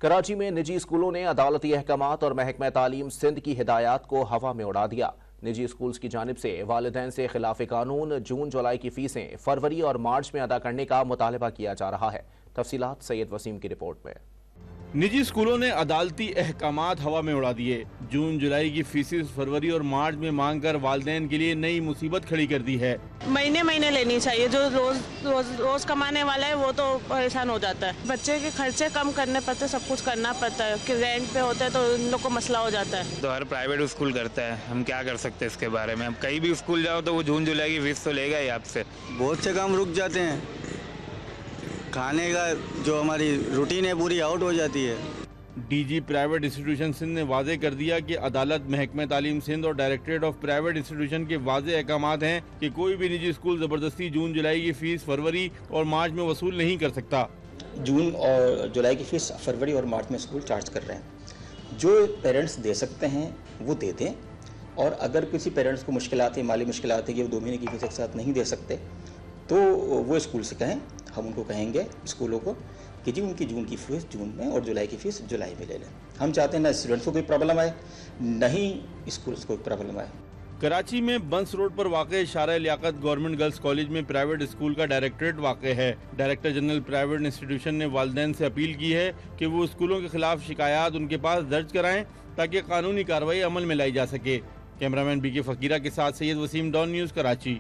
کراچی میں نجی اسکولوں نے عدالتی احکامات اور محکمہ تعلیم سندھ کی ہدایات کو ہوا میں اڑا دیا۔ نجی اسکولز کی جانب سے والدین سے خلاف قانون جون جولائی کی فیسیں فروری اور مارچ میں ادا کرنے کا مطالبہ کیا جا رہا ہے۔ تفصیلات سید وسیم کی رپورٹ میں۔ نجی اسکولوں نے عدالتی احکامات ہوا میں اڑا دیے۔ جون جولائی کی فیسیں فروری اور مارچ میں مانگ کر والدین کے لیے نئی مصیبت کھڑی کر دی ہے۔ مہینے لینی چاہیے، جو روز کمانے والا ہے وہ تو پریشان ہو جاتا ہے۔ بچے کے خرچے کم کرنے پڑتے، سب کچھ کرنا پڑتا ہے کہ رینٹ پہ ہوتا ہے تو ان لوگ کو مسئلہ ہو جاتا ہے۔ تو ہر پرائیویٹ اسکول کرتا ہے، ہم کیا کر سکتے ہیں اس کے بارے میں؟ اب کہیں بھی اسکول جاؤ تو وہ جون جولائی کی فیس تو لے گا ہی آپ سے۔ بہت سے کام رک جاتے ہیں، کھانے کا جو ہماری روٹین ہے پوری آؤٹ ہو جاتی ہے۔ D G private institution Sindh نے واضح کر دیا کہ عدالت، محکمہ تعلیم سندھ اور ڈائریکٹریٹ آف پرائیویٹ انسٹیٹیوشن کے واضح احکامات ہیں کہ کوئی بھی نجی اسکول زبردستی جون جولائی کی فیس فروری اور مارچ میں وصول نہیں کر سکتا۔ جون اور جولائی کی فیس فروری اور مارچ میں اسکول چارج کر رہے ہیں۔ جو پیرنٹس دے سکتے ہیں وہ دے دیں، اور اگر کسی پیرنٹس کو مشکلات ہیں، مالی مشکلات ہیں کہ وہ 2 مہینے کی فیس ایک ساتھ نہیں دے سکتے، تو وہ اسکول سے کہیں، ہم ان کو کہیں گے اسکولوں کو کہ جی ان کی جون کی فیس جون میں اور جولائی کی فیس جولائی میں لے لیں۔ ہم چاہتے ہیں نہ اسٹوڈنٹس کو کوئی پرابلم آئے، نہ ہی اسکولس کو کوئی پرابلم آئے۔ کراچی میں بنس روڈ پر واقع شارع لیاقت گورنمنٹ گرلز کالج میں پرائیویٹ اسکول کا ڈائریکٹریٹ واقع ہے۔ ڈائریکٹر جنرل پرائیویٹ انسٹیٹیوشن نے والدین سے اپیل کی ہے کہ وہ اسکولوں کے خلاف شکایات ان کے پاس درج کرائیں تاکہ قانونی کارروائی عمل میں لائی جا سکے۔ کیمرامین بی کے فقیرہ کے ساتھ سید وسیم، ڈان نیوز، کراچی۔